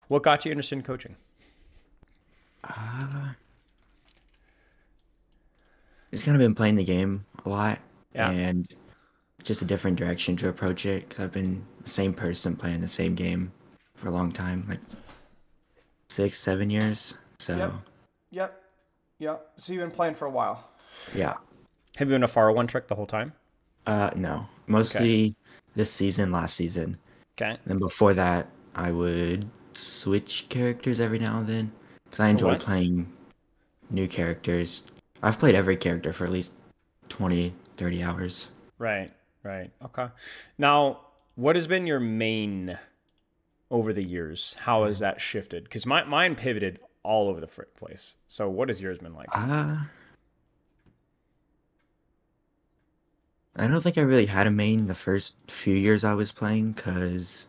What got you interested in coaching? Uh, just kind of been playing the game a lot Yeah. and just a different direction to approach it because I've been the same person playing the same game for a long time, like 6, 7 years. So Yep. Yep. Yep. So you've been playing for a while. yeah, Have you been a Pharah one trick the whole time? no, Okay. mostly this season, last season. Okay. Then before that, I would switch characters every now and then because I For enjoy what? playing new characters. I've played every character for at least 20, 30 hours. Right. Right. Okay. Now, what has been your main over the years? How has that shifted? Because mine pivoted all over the frick place. So what has yours been like? Ah, I don't think I really had a main the first few years I was playing because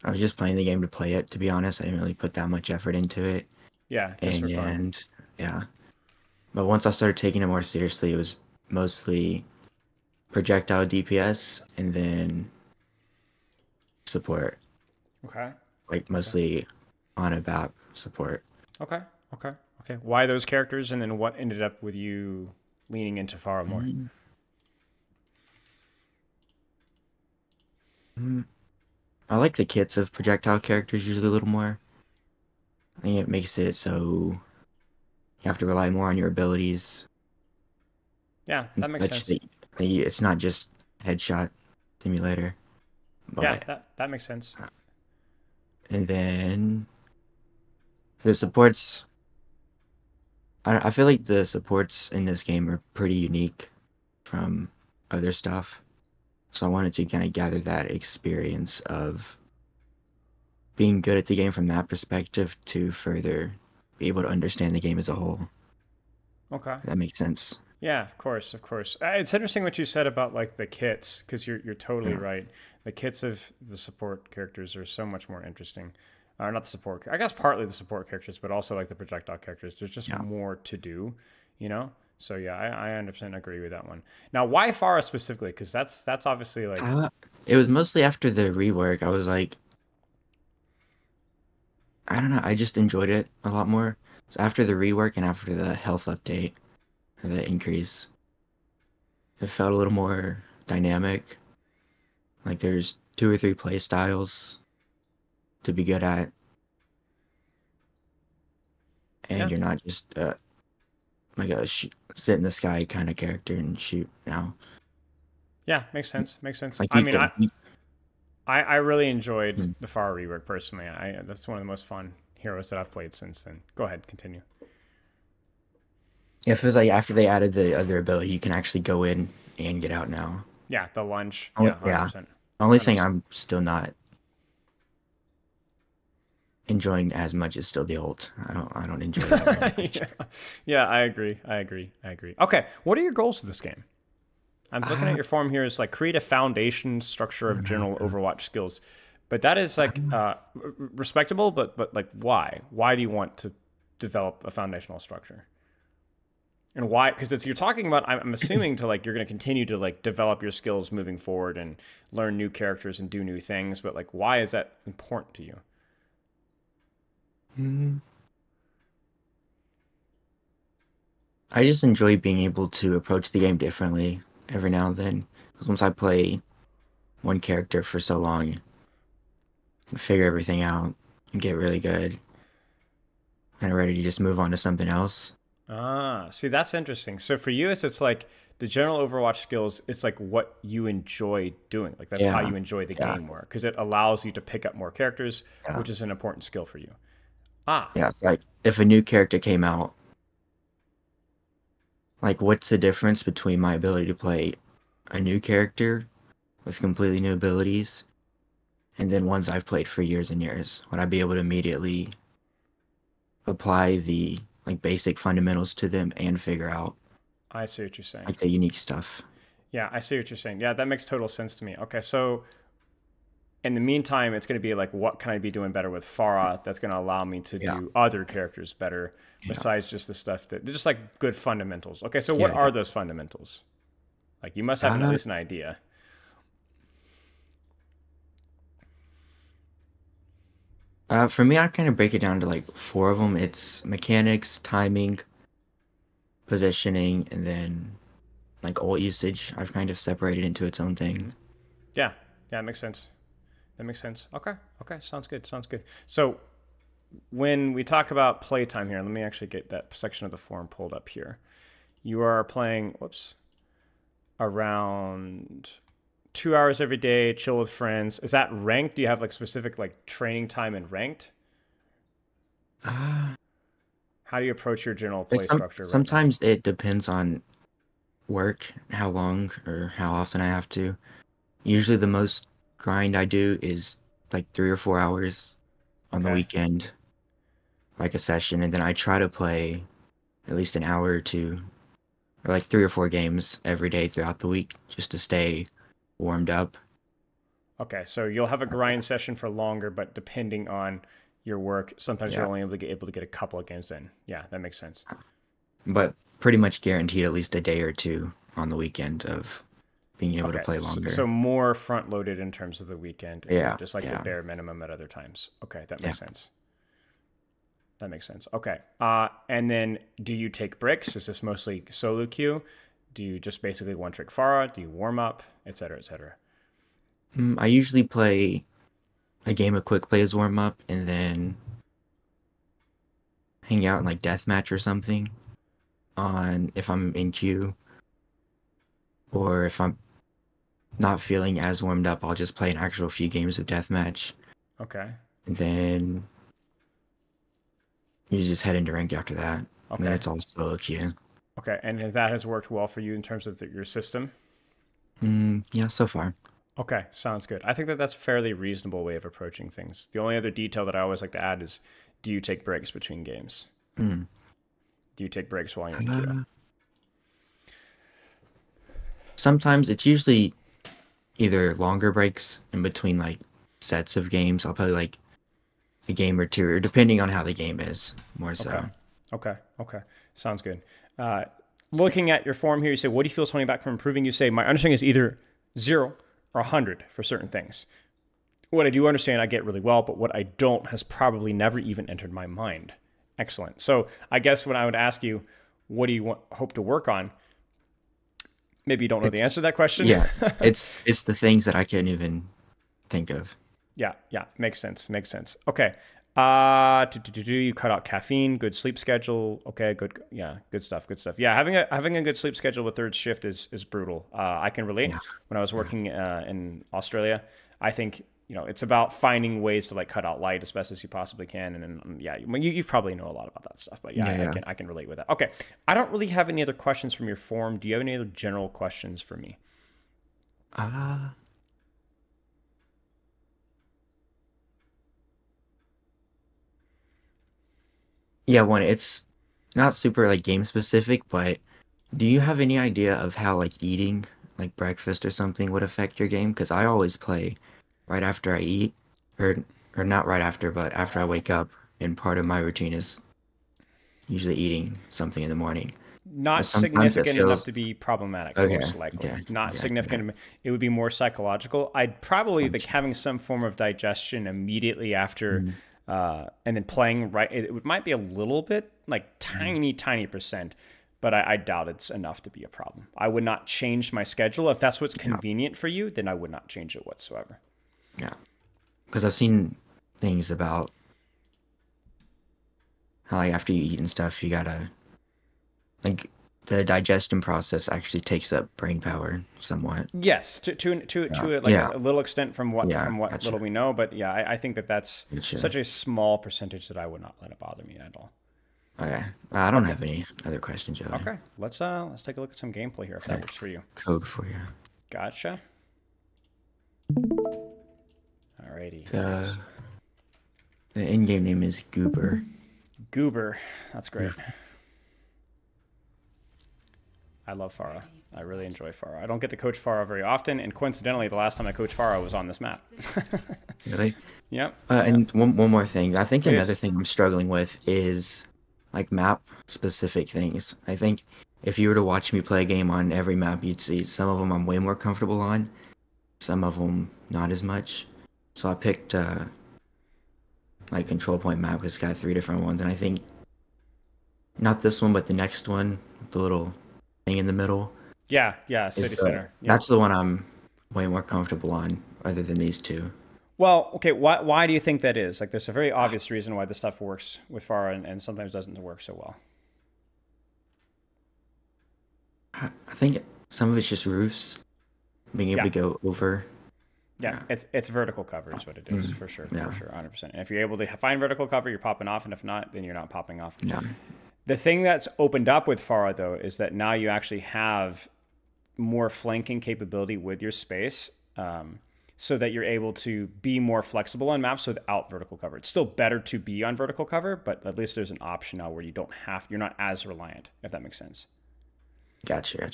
I was just playing the game to play it, to be honest. I didn't really put that much effort into it. Yeah, just for fun. And yeah. But once I started taking it more seriously, it was mostly projectile DPS and then support, Okay. like Okay. mostly on a BAP support. Okay. Okay. Okay. Why those characters, and then what ended up with you leaning into Pharah more? Mm, mm. I like the kits of projectile characters usually a little more. I think it makes it so you have to rely more on your abilities Yeah, and that makes such sense. that it's not just headshot simulator. Yeah, But that makes sense. and then the supports, I feel like the supports in this game are pretty unique from other stuff. So I wanted to kind of gather that experience of being good at the game from that perspective to further be able to understand the game as a whole. Okay. If that makes sense. Yeah, of course, of course. It's interesting what you said about like the kits, because you're totally Yeah. right. The kits of the support characters are so much more interesting. Not the support, I guess partly the support characters, but also like the projectile characters. There's just Yeah. more to do, you know. So yeah, I 100% agree with that one. Now, why Farah specifically? Because that's obviously like Uh, it was mostly after the rework. I was like, I don't know. I just enjoyed it a lot more. So after the rework and after the health update, the increase, it felt a little more dynamic. Like there's two or three play styles to be good at, and yeah, you're not just like a sit in the sky kind of character and shoot now. yeah, makes sense, makes sense. Like I you mean, can, I really enjoyed mm. the Farah rework personally. That's one of the most fun heroes that I've played since then. Go ahead, continue. It feels like after they added the other ability, you can actually go in and get out now. Yeah, the lunge. Only, Yeah, 100%. yeah. percent Only thing 100%. I'm still not enjoying as much is still the ult. I don't enjoy that very much. yeah. Yeah, I agree. I agree. I agree. Okay, what are your goals for this game? I'm looking at Uh, your form here. It's like create a foundation structure of general uh, Overwatch skills, but that is like respectable. But like, why? Why do you want to develop a foundational structure? And why? Because it's you're talking about. I'm assuming to like you're going to continue to like develop your skills moving forward and learn new characters and do new things. But like, why is that important to you? mm, I just enjoy being able to approach the game differently every now and then. Because once I play one character for so long, I figure everything out and get really good and ready to just move on to something else. Ah, see, that's interesting. So for you, it's like the general Overwatch skills. It's like what you enjoy doing. Like that's how Yeah, you enjoy the yeah, game more because it allows you to pick up more characters, yeah, which is an important skill for you. Ah, yeah. It's like if a new character came out, like what's the difference between my ability to play a new character with completely new abilities and then ones I've played for years and years? Would I be able to immediately apply the like basic fundamentals to them and figure out I see what you're saying. like the unique stuff? Yeah, I see what you're saying. Yeah, that makes total sense to me. Okay, so in the meantime, it's going to be like, what can I be doing better with Farah that's going to allow me to Yeah, do other characters better yeah, besides just the stuff that just like good fundamentals. Okay, so what yeah, are those fundamentals? Like you must have at yeah. least an idea. For me, I kind of break it down to like four of them. It's mechanics, timing, positioning, and then like ult usage. I've kind of separated into its own thing. Yeah, yeah, it makes sense. That makes sense. Okay, okay, sounds good. Sounds good. So when we talk about playtime here, let me actually get that section of the forum pulled up here. You are playing, whoops, around 2 hours every day, chill with friends. Is that ranked? Do you have like specific like training time in ranked? Uh, How do you approach your general play structure right now? Sometimes it depends on work, how long or how often I have to. Usually the most grind I do is like 3 or 4 hours on the Okay. weekend, like a session, and then I try to play at least an hour or two, or like 3 or 4 games every day throughout the week just to stay warmed up. Okay, so you'll have a grind session for longer, but depending on your work, sometimes you're Yeah, only able to get a couple of games in. Yeah, that makes sense. but pretty much guaranteed at least a day or two on the weekend of being able to Okay, play so longer. more front loaded in terms of the weekend, and then Yeah, just like the yeah, bare minimum at other times. Okay, that yeah. makes sense. That makes sense. Okay, and then do you take breaks? Is this mostly solo queue? Do you just basically one trick Pharah? Do you warm up, et cetera, et cetera? I usually play a game of quick plays warm up and then hang out in like deathmatch or something on if I'm in queue, or if I'm not feeling as warmed up, I'll just play an actual few games of deathmatch, Okay, and then you just head into ranked after that. And then okay, it's all solo queue. okay. And that has worked well for you in terms of your system? Yeah, so far. Okay, sounds good. I think that that's a fairly reasonable way of approaching things. The only other detail that I always like to add is, do you take breaks between games? Mm. Do you take breaks while you're in queue? Uh, Sometimes it's usually either longer breaks in between like sets of games. I'll play like a game or two, or depending on how the game is, more Okay. so. Okay. Okay. Sounds good. Uh, Looking at your form here, you say, what do you feel is holding back from improving? You say, my understanding is either 0 or 100 for certain things. What I do understand, I get really well, but what I don't has probably never even entered my mind. Excellent. So I guess when I would ask you, what do you hope to work on? Maybe you don't know the answer It's to that question. Yeah, it's the things that I can't even think of. Yeah, yeah, makes sense. Makes sense. Okay. You cut out caffeine, good sleep schedule. Okay, good. Yeah, good stuff. Good stuff. Yeah, having a good sleep schedule with third shift is brutal. I can relate. Yeah, When I was yeah, working in Australia, I think it's about finding ways to like cut out light as best as you possibly can. And then yeah, you probably know a lot about that stuff, but yeah, yeah, I yeah. can relate with that. Okay, I don't really have any other questions from your forum. Do you have any other general questions for me? Uh, yeah, one, it's not super like game specific, but do you have any idea of how like eating like breakfast or something would affect your game? Because I always play right after I eat, or or not right after, but after I wake up, and part of my routine is usually eating something in the morning. But Not sometimes it significant enough feels to be problematic, okay, most likely. okay, Not okay, yeah. significant. It would be more psychological. I'd probably like Gotcha. having some form of digestion immediately after, Mm, and then playing right. It might be a little bit, like mm, tiny percent, but I doubt it's enough to be a problem. I would not change my schedule if that's what's yeah, convenient for you. Then I would not change it whatsoever. yeah. Because I've seen things about how like after you eat and stuff, you gotta like the digestion process actually takes up brain power somewhat. Yes, Yeah, to like yeah, a little extent from yeah. what Gotcha, little we know, but yeah, I think that that's gotcha. such a small percentage that I would not let it bother me at all. Okay, I don't Okay. have any other questions really. Okay. Let's take a look at some gameplay here if that Okay, works for you. code for you. Gotcha. Alrighty. The the in-game name is Goober. Goober. That's Yeah. great. I love Pharah. I really enjoy Pharah. I don't get to coach Pharah very often, and coincidentally, the last time I coached Pharah was on this map. Really? Yep. Yep. And one more thing. I think another Please. thing I'm struggling with is like map specific things. I think if you were to watch me play a game on every map, you'd see some of them I'm way more comfortable on, some of them not as much. So I picked like control point map because it's got 3 different ones, and I think not this one, but the next one, the little thing in the middle, Yeah, yeah, is city the center. Yeah. that's the one I'm way more comfortable on, other than these two. Well, okay, why do you think that is? Like, there's a very obvious reason why this stuff works with Pharah and sometimes doesn't work so well. I think some of it's just roofs, being able Yeah. to go over. Yeah, Yeah. it's vertical cover is what it is, for Yeah. sure, 100%. And if you're able to find vertical cover, you're popping off, and if not, then you're not popping off. Yeah. The thing that's opened up with Pharah, though, is that now you actually have more flanking capability with your space, so that you're able to be more flexible on maps without vertical cover. It's still better to be on vertical cover, but at least there's an option now where you're not as reliant, if that makes sense. Gotcha.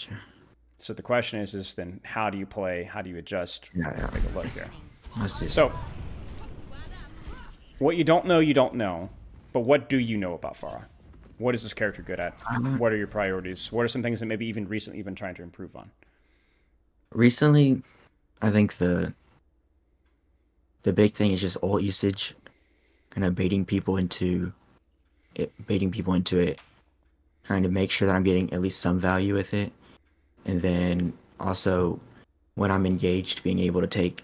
So the question is then how do you play? How do you adjust? Yeah. Take a look here. Let's see. So what you don't know, but what do you know about Pharah? What is this character good at? What are your priorities? What are some things that maybe even recently you've been trying to improve on? Recently, I think the big thing is just ult usage, kind of baiting people into it, trying to make sure that I'm getting at least some value with it, and then also when I'm engaged, being able to take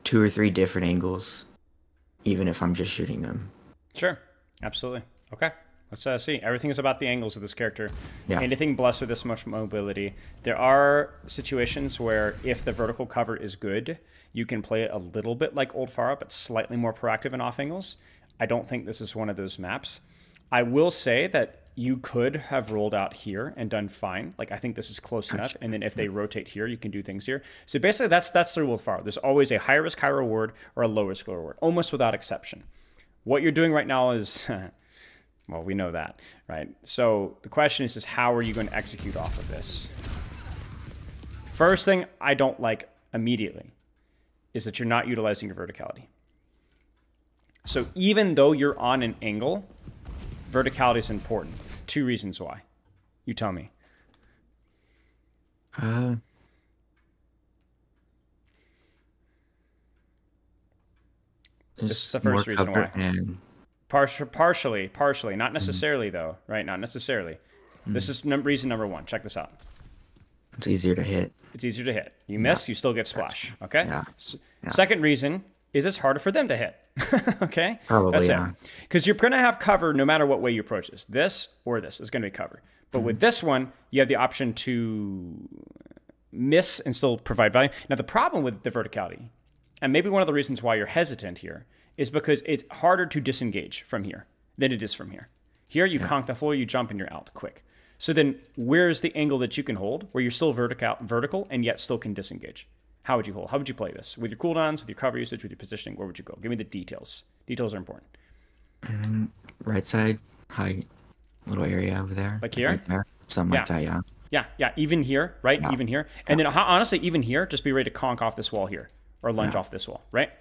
2 or 3 different angles, even if I'm just shooting them. Sure, absolutely. Okay, let's see. Everything is about the angles of this character. Yeah. Anything blessed with this much mobility. There are situations where if the vertical cover is good, you can play it a little bit like old Pharah, but slightly more proactive in off angles. I don't think this is one of those maps. I will say that you could have rolled out here and done fine. Like, I think this is close enough. And then if they rotate here, you can do things here. So basically, that's the rule with Pharah. There's always a high risk, high reward, or a low risk, low reward, almost without exception. What you're doing right now is, well, we know that, right? So the question is how are you going to execute off of this? First thing I don't like immediately is that you're not utilizing your verticality. So even though you're on an angle, verticality is important. 2 reasons why. You tell me. This is the first reason why. And Partially, not necessarily though, right? Not necessarily. This is reason number 1. Check this out. it's easier to hit. It's easier to hit. You miss, you still get splash. Okay. Yeah. Second reason is it's harder for them to hit. Okay. Probably, That's yeah. it. Because you're going to have cover no matter what way you approach this. This or this is going to be cover. But with this one, you have the option to miss and still provide value. Now the problem with the verticality, and maybe one of the reasons why you're hesitant here, is because it's harder to disengage from here than it is from here. Here you conk the floor, you jump, and you're out quick. So then where's the angle that you can hold where you're still vertical and yet still can disengage? How would you hold? How would you play this? With your cooldowns, with your cover usage, with your positioning, where would you go? Give me the details. Details are important. Right side, high little area over there. Like here? Right there. Something like that, yeah. Yeah. Even here, right? Yeah. Even here. And then honestly, even here, just be ready to conk off this wall here or lunge off this wall, right?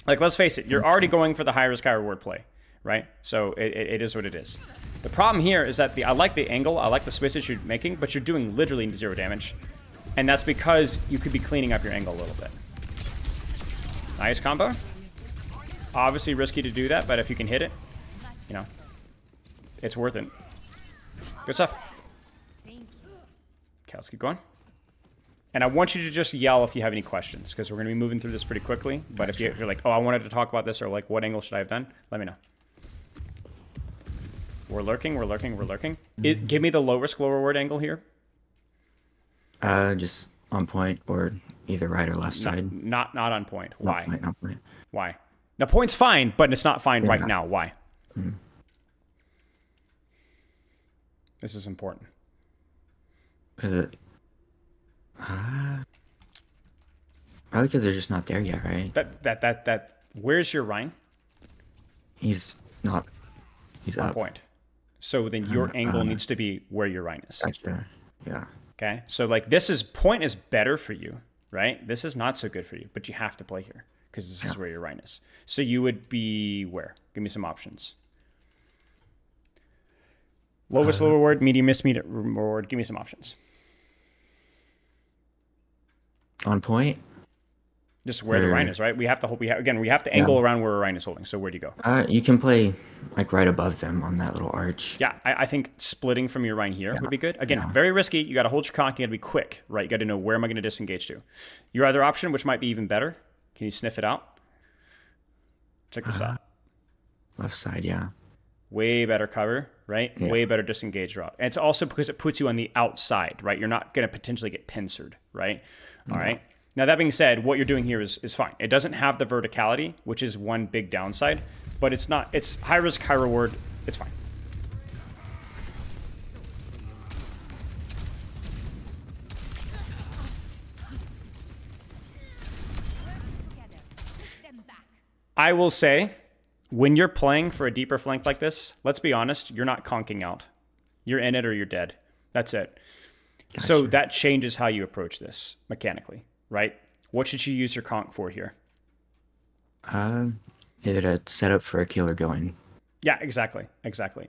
Like, let's face it, you're already going for the high risk, high reward play, right? So it is what it is. The problem here is that I like the angle, I like the space that you're making, but you're doing literally 0 damage. And that's because you could be cleaning up your angle a little bit. Nice combo. Obviously risky to do that, but if you can hit it, you know, it's worth it. Good stuff. Okay, let's keep going. And I want you to just yell if you have any questions, because we're going to be moving through this pretty quickly. But if you're like, oh, I wanted to talk about this, or like, what angle should I have done? Let me know. We're lurking. Give me the low risk, low reward angle here. Just on point or either right or left side. Not on point. Why? Not point. Why? Now, point's fine, but it's not fine right now. Why? This is important. Probably because they're just not there yet, right? Where's your Rhine? He's not. He's on up. point. So then your angle needs to be where your Rhine is. Gotcha. Yeah. Okay. So like point is better for you, right? This is not so good for you, but you have to play here because this is where your Rhine is. So you would be where? Give me some options. Lowest low reward, medium reward. Give me some options. On point. Just where the Rein is, right? We have to hold. We have to angle around where Rein is holding. So where do you go? You can play like right above them on that little arch. Yeah, I think splitting from your Rein here would be good. Again, very risky. You got to hold your conk. You got to be quick, right? You got to know where am I going to disengage to. Your other option, which might be even better, can you sniff it out? Check this out. Left side, yeah. Way better cover, right? Yeah. Way better disengage route. And it's also because it puts you on the outside, right? You're not going to potentially get pincered, right? All right. Now, that being said, what you're doing here is fine. It doesn't have the verticality, which is one big downside, but it's not. It's high risk, high reward. It's fine. I will say, when you're playing for a deeper flank like this, let's be honest, you're not conking out. You're in it or you're dead. That's it. Gotcha. So that changes how you approach this mechanically, right? What should you use your conk for here? Either to set up for a kill or go in. Yeah, exactly.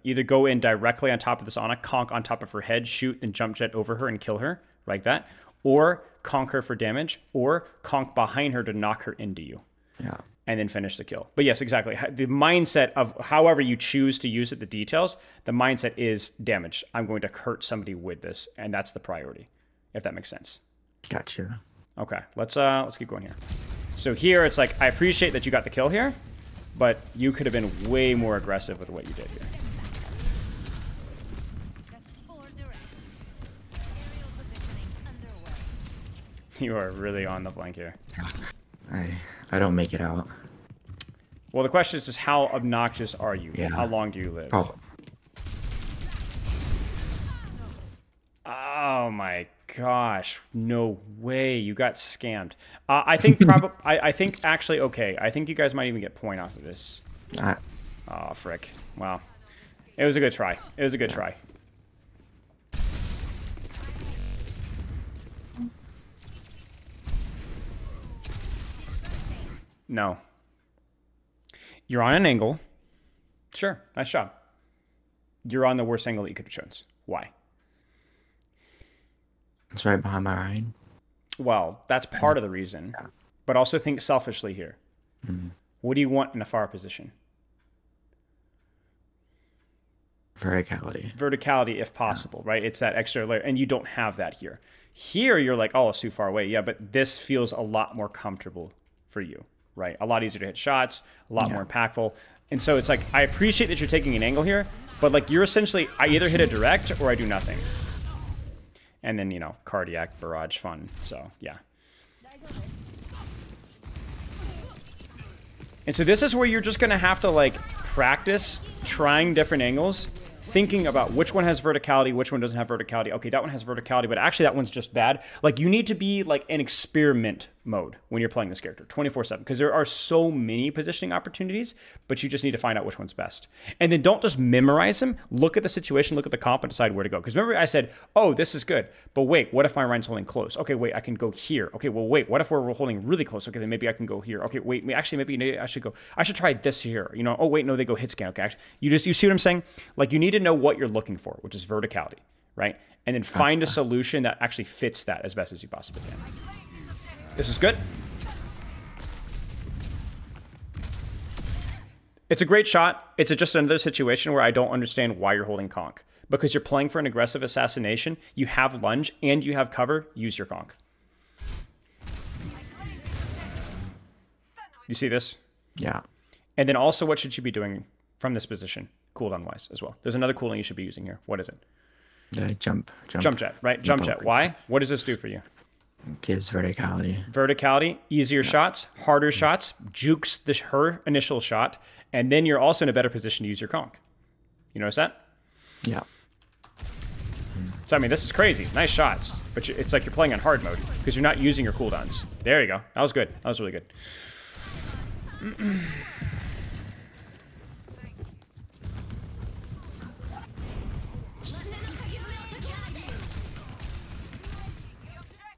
Either go in directly on top of this Ana, conk on top of her head, shoot, and jump jet over her and kill her like that. Or conk her for damage, or conk behind her to knock her into you. Yeah. And then finish the kill. But yes, exactly. The mindset of however you choose to use it, the details, the mindset is damage. I'm going to hurt somebody with this, and that's the priority, if that makes sense. Gotcha. Okay, let's keep going here. So here, it's like, I appreciate that you got the kill here, but you could have been way more aggressive with what you did here. You are really on the flank here. I don't make it out. Well, the question is just how obnoxious are you? Yeah. How long do you live? Probably. Oh my gosh! No way! You got scammed. I think probably. I think actually okay. I think you guys might even get point off of this. Oh frick! Wow. It was a good try. It was a good try. No. You're on an angle. Sure, nice job. You're on the worst angle that you could have chosen. Why? It's right behind my Rein. Well, that's part of the reason. Yeah. But also think selfishly here. Mm-hmm. What do you want in a Pharah position? Verticality. Verticality, if possible, right? It's that extra layer, and you don't have that here. Here, you're like, oh, it's too far away. Yeah, but this feels a lot more comfortable for you. Right, a lot easier to hit shots, a lot more impactful, and so it's like I appreciate that you're taking an angle here, but like you're essentially I either hit a direct or I do nothing, and then cardiac barrage fun. So yeah, and so this is where you're just gonna have to like practice trying different angles, thinking about which one has verticality, which one doesn't have verticality. Okay, that one has verticality, but actually that one's just bad. Like you need to be like in experiment mode when you're playing this character 24/7 because there are so many positioning opportunities, but you just need to find out which one's best. And then don't just memorize them. Look at the situation, look at the comp, and decide where to go. Because remember I said, oh, this is good, but wait, what if my Rein's holding close? Okay, wait, I can go here. Okay, well, wait, what if we're holding really close? Okay, then maybe I can go here. Okay, wait, maybe I should try this here. Oh, wait, no, they go hit scan. Okay, actually, you see what I'm saying? Like you need to know what you're looking for, which is verticality, right? And then find a solution that actually fits that as best as you possibly can. This is good. It's a great shot. It's just another situation where I don't understand why you're holding conk. Because you're playing for an aggressive assassination, you have lunge, and you have cover, use your conk. You see this? Yeah. And then also, what should you be doing from this position, cooldown-wise as well? There's another cooldown you should be using here. What is it? Jump jet, right? Jump jet. Why? What does this do for you? Gives verticality. Verticality, easier shots, harder shots, jukes her initial shot, and then you're also in a better position to use your conk. You notice that? Yeah. So, I mean, this is crazy. Nice shots. But it's like you're playing on hard mode because you're not using your cooldowns. There you go. That was good. That was really good.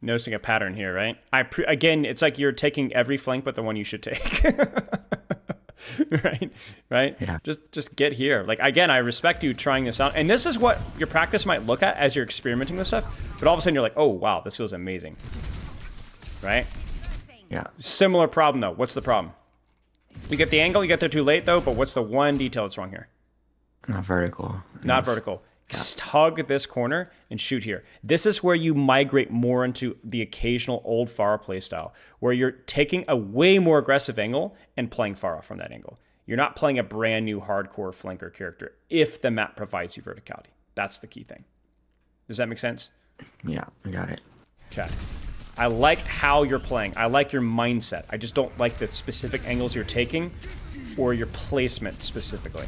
Noticing a pattern here, right? Again, it's like you're taking every flank but the one you should take. right? Yeah. Just get here. Like, again, I respect you trying this out. And this is what your practice might look at as you're experimenting with stuff. But all of a sudden you're like, oh, wow, this feels amazing. Right? Yeah. Similar problem though. What's the problem? You get the angle, you get there too late though, but what's the one detail that's wrong here? Not vertical. Not vertical. Hug this corner and shoot here. This is where you migrate more into the occasional old Pharah playstyle, where you're taking a way more aggressive angle and playing Pharah from that angle. You're not playing a brand new hardcore flanker character if the map provides you verticality. That's the key thing. Does that make sense? Yeah, I got it. Okay. I like how you're playing. I like your mindset. I just don't like the specific angles you're taking or your placement specifically.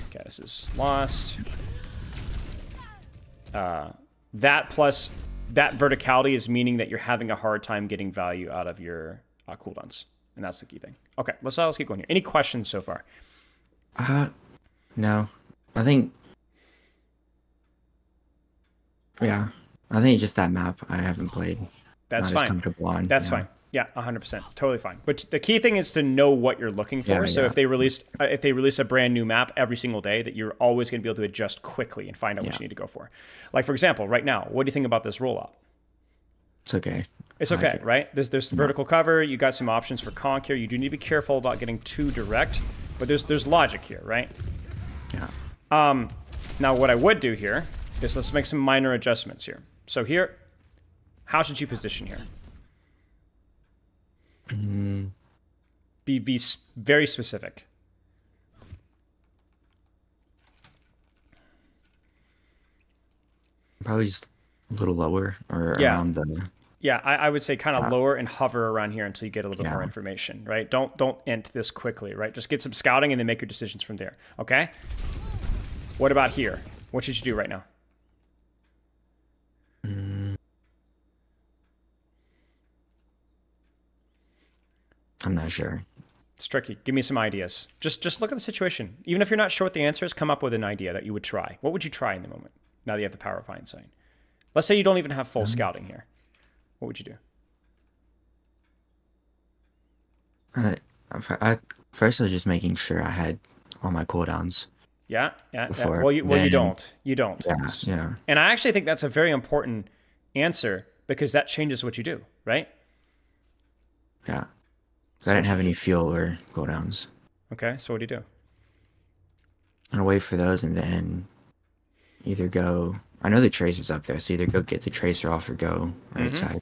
Okay, this is lost. That plus that verticality is meaning that you're having a hard time getting value out of your cooldowns. And that's the key thing. Okay, let's keep going here. Any questions so far? No. I think... Yeah. I think just that map I haven't played. That's not fine. As comfortable on. That's fine. Yeah, 100%. Totally fine. But the key thing is to know what you're looking for. Yeah, so yeah. if they release a brand new map every single day, that you're always going to be able to adjust quickly and find out what you need to go for. Like, for example, right now, what do you think about this rollout? It's okay. It's okay, right? There's vertical cover. You got some options for conk here. You do need to be careful about getting too direct, but there's logic here, right? Yeah. Now, what I would do here is let's make some minor adjustments here. So here, how should you position here? Be very specific. Probably just a little lower or around the... Yeah, I would say kind of lower and hover around here until you get a little bit more information, right? Don't end this quickly, right? Just get some scouting and then make your decisions from there, okay? What about here? What should you do right now? I'm not sure. It's tricky. Give me some ideas. Just look at the situation. Even if you're not sure what the answer is, come up with an idea that you would try. What would you try in the moment, now that you have the power of hindsight? Let's say you don't even have full scouting here. What would you do? First, I was just making sure I had all my cooldowns. Yeah. Well, you don't. You don't. Yeah. And I actually think that's a very important answer because that changes what you do, right? Yeah. I didn't have any fuel or cooldowns. Okay, so what do you do? I'm gonna wait for those and then either go... I know the tracer's up there, so either go get the tracer off or go right side.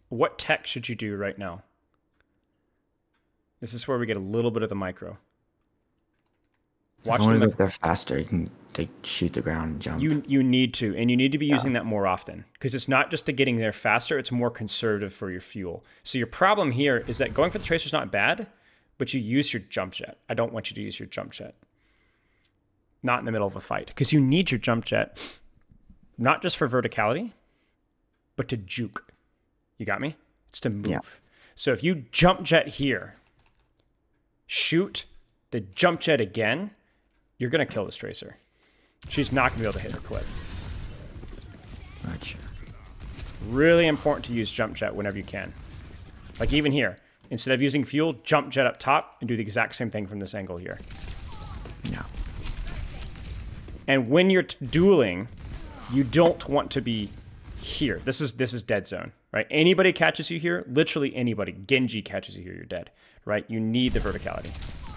What tech should you do right now? This is where we get a little bit of the micro. Watch if I want to go up there faster, you can shoot the ground and jump. You need to, and you need to be using that more often because it's not just to getting there faster, it's more conservative for your fuel. So your problem here is that going for the tracer is not bad, but you use your jump jet. I don't want you to use your jump jet. Not in the middle of a fight because you need your jump jet not just for verticality, but to juke. You got me? It's to move. Yeah. So if you jump jet here, shoot the jump jet again, you're going to kill this tracer. She's not going to be able to hit her clip. Gotcha. Really important to use jump jet whenever you can. Like even here, instead of using fuel, jump jet up top and do the exact same thing from this angle here. Yeah. And when you're dueling, you don't want to be here. This is dead zone, right? Anybody catches you here, literally anybody. Genji catches you here, you're dead, right? You need the verticality.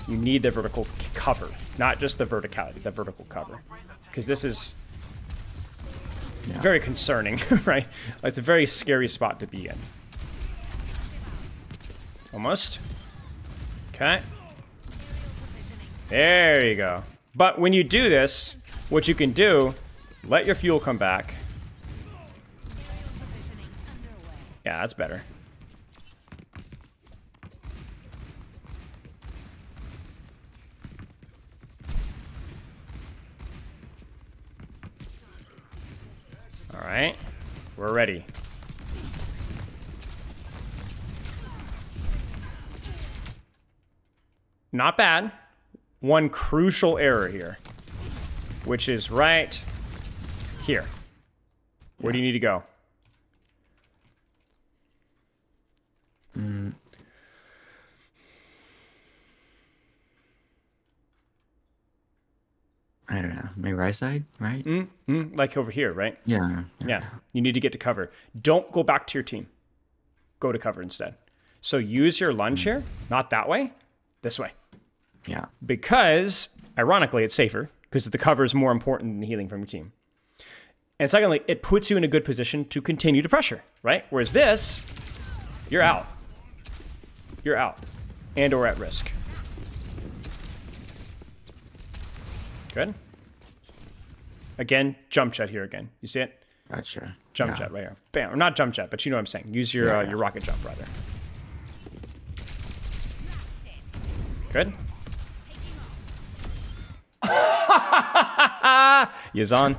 You need the vertical cover, not just the verticality, the vertical cover. Because this is very concerning, right? It's a very scary spot to be in. Almost. Okay. There you go. But when you do this, what you can do, let your fuel come back. Yeah, that's better. All right, we're ready. Not bad. One crucial error here, which is right here. Where do you need to go? I don't know. Maybe right side, right? Like over here, right? Yeah. You need to get to cover. Don't go back to your team. Go to cover instead. So use your lunge here, not that way, this way. Yeah. Because, ironically, it's safer, because the cover is more important than healing from your team. And secondly, it puts you in a good position to continue to pressure, right? Whereas this, you're out. You're out. And or at risk. Good. Again, jump jet here again. You see it? Gotcha. Jump jet right here. Bam. Or not jump jet, but you know what I'm saying. Use your your rocket jump, rather. Good. Yazan.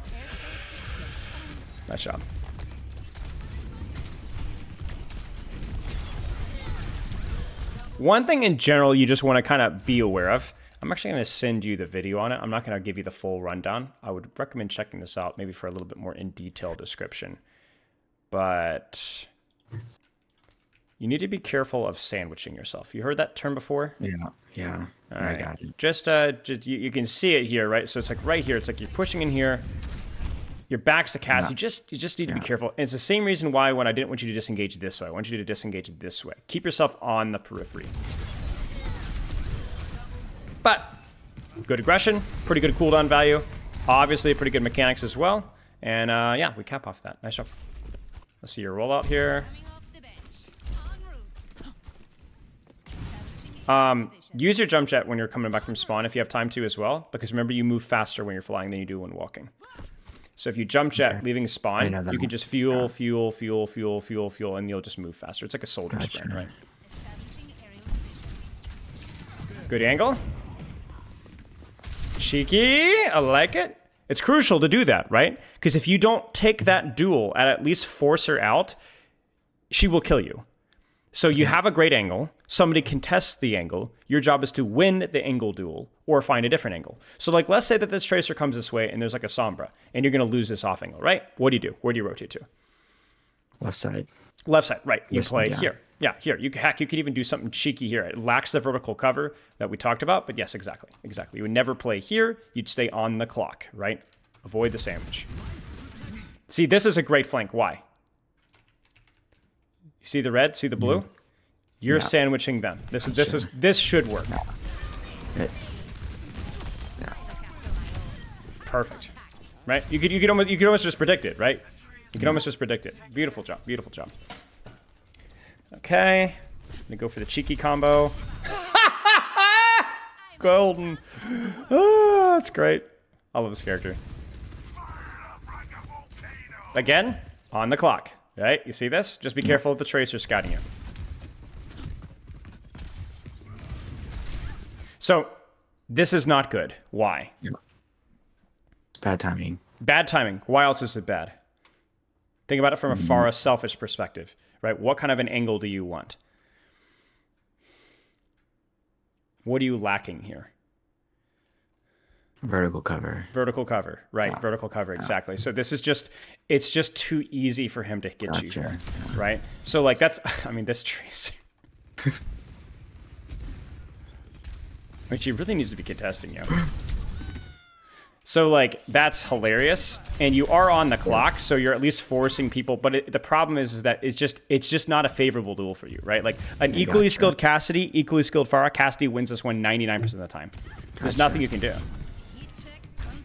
Nice job. One thing in general you just want to kind of be aware of. I'm actually going to send you the video on it. I'm not going to give you the full rundown. I would recommend checking this out maybe for a little bit more in detail description. But you need to be careful of sandwiching yourself. You heard that term before? Yeah. All I right. got it. Just you can see it here, right? So it's like right here. It's like you're pushing in here. Your back's to cast. You just need to be careful. And it's the same reason why when I didn't want you to disengage this way, I want you to disengage this way. Keep yourself on the periphery. But good aggression, pretty good cooldown value, obviously pretty good mechanics as well. And yeah, we cap off that. Nice job. Let's see your rollout here. Use your jump jet when you're coming back from spawn if you have time to as well, because remember you move faster when you're flying than you do when walking. So if you jump jet leaving spawn, you can just fuel, and you'll just move faster. It's like a soldier sprint, right? Good angle. Cheeky, I like it. It's crucial to do that, right? Because if you don't take that duel and at least force her out, she will kill you. So you have a great angle. Somebody contests the angle. Your job is to win the angle duel or find a different angle. So like, let's say that this tracer comes this way and there's like a Sombra and you're going to lose this off angle, right? What do? Where do you rotate to? Left side. Left side, right. You play here. Yeah, here. You can hack. You could even do something cheeky here. It lacks the vertical cover that we talked about, but yes, exactly. You would never play here. You'd stay on the clock, right? Avoid the sandwich. See, this is a great flank. Why? You see the red? See the blue? You're sandwiching them. This should work. Perfect. Right? You could almost just predict it, right? You can almost just predict it. Beautiful job. Beautiful job. Okay. I'm gonna go for the cheeky combo. Golden. Oh, that's great. I love this character. Again, on the clock. Right? You see this? Just be careful of the tracer scouting you. So, this is not good. Why? Bad timing. Bad timing. Why else is it bad? Think about it from a Pharah selfish perspective, right? What kind of an angle do you want? What are you lacking here? Vertical cover. Vertical cover, right? Yeah. Vertical cover, exactly. So this is just, it's just too easy for him to get you here, right? So like that's, I mean, this tracer. Which he really needs to be contesting you. So like that's hilarious, and you are on the clock, so you're at least forcing people. But the problem is that it's just not a favorable duel for you, right? Like an equally skilled Cassidy, equally skilled Pharah, Cassidy wins this one 99% of the time. There's nothing you can do.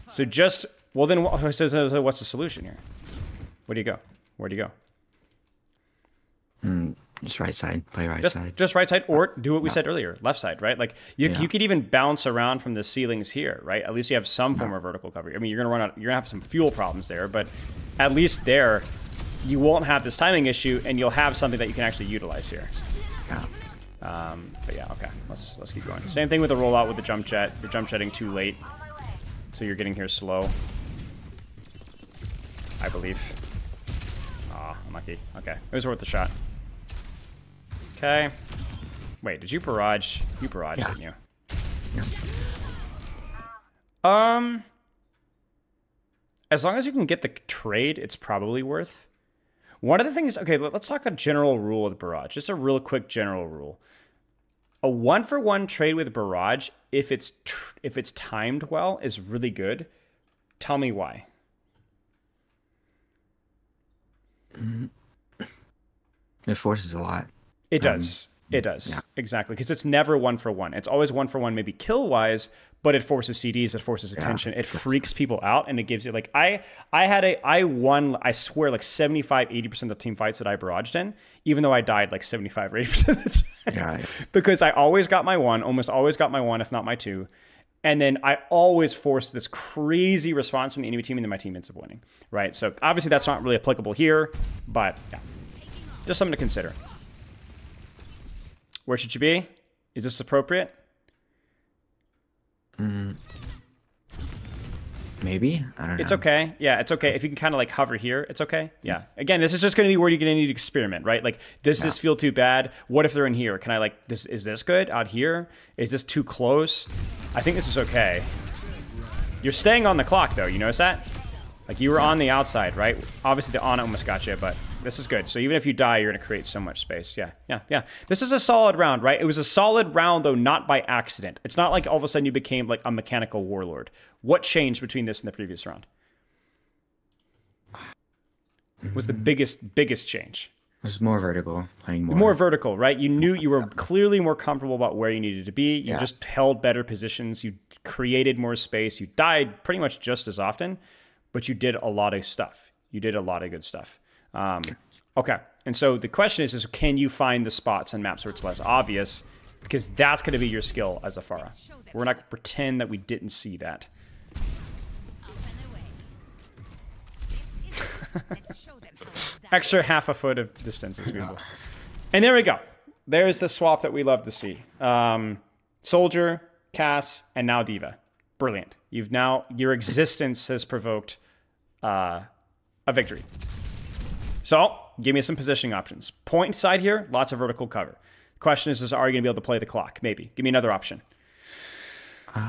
So just well then, so what's the solution here? Where do you go? Where do you go? Just right side. Play right side. Just right side, or do what we said earlier, left side, right? Like you could even bounce around from the ceilings here, right? At least you have some form of vertical cover. I mean, you're gonna have some fuel problems there, but at least there, you won't have this timing issue, and you'll have something that you can actually utilize here. But yeah, okay. Let's keep going. Same thing with the rollout with the jump jet. You're jump jetting too late, so you're getting here slow. I believe. Ah, unlucky. Okay, it was worth the shot. Okay. Wait, did you barrage? You barraged, didn't you? Yeah. As long as you can get the trade, it's probably worth. One of the things, okay, let's talk a general rule with barrage. Just a real quick general rule. A 1-for-1 trade with barrage, if it's timed well, is really good. Tell me why. It forces a lot. It does. It does. Yeah. Exactly. Because it's never 1-for-1. It's always 1-for-1, maybe kill-wise, but it forces CDs, it forces attention, it freaks people out, and it gives you, like, I won, I swear, like 75, 80% of the team fights that I barraged in, even though I died like 75 or 80% of the time. Yeah. Because I always got my one, almost always got my one, if not my two. And then I always forced this crazy response from the enemy team, and then my team ends up winning, right? So obviously that's not really applicable here, but yeah, just something to consider. Where should you be? Is this appropriate? Maybe? I don't know. It's okay. Yeah, it's okay. If you can kind of like hover here, it's okay. Yeah. Again, this is just going to be where you're going to need to experiment, right? Like, does this feel too bad? What if they're in here? Can I like this? Is this good out here? Is this too close? I think this is okay. You're staying on the clock though. You notice that? Like you were on the outside, right? Obviously the Ana almost got you, but this is good. So even if you die, you're going to create so much space. Yeah. This is a solid round, right? It was a solid round, though, not by accident. It's not like all of a sudden you became like a mechanical warlord. What changed between this and the previous round? Was the biggest change? It was more vertical, playing more. More vertical, right? You knew you were clearly more comfortable about where you needed to be. You just held better positions. You created more space. You died pretty much just as often, but you did a lot of stuff. You did a lot of good stuff. Okay, and so the question is can you find the spots on maps where it's less obvious? Because that's going to be your skill as a Pharah. We're not going to pretend that we didn't see that. Extra half a foot of distance is beautiful. And there we go. There's the swap that we love to see. Soldier, Cass, and now Diva. Brilliant. Your existence has provoked a victory. So, give me some positioning options. Point side here, lots of vertical cover. The question is are you going to be able to play the clock? Maybe. Give me another option. We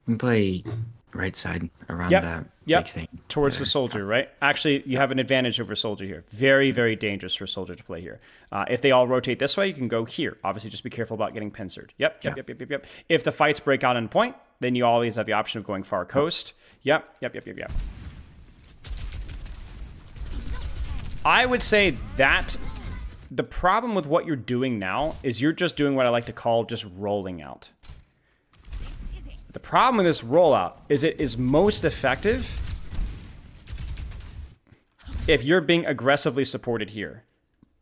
can play right side around that big thing. Towards the soldier, right? Actually, you have an advantage over soldier here. Very, very dangerous for soldier to play here. If they all rotate this way, you can go here. Obviously, just be careful about getting pincered. Yep. If the fights break out on point, then you always have the option of going far coast. Yep. I would say that the problem with what you're doing now is you're just doing what I like to call just rolling out. The problem with this rollout is it is most effective if you're being aggressively supported here,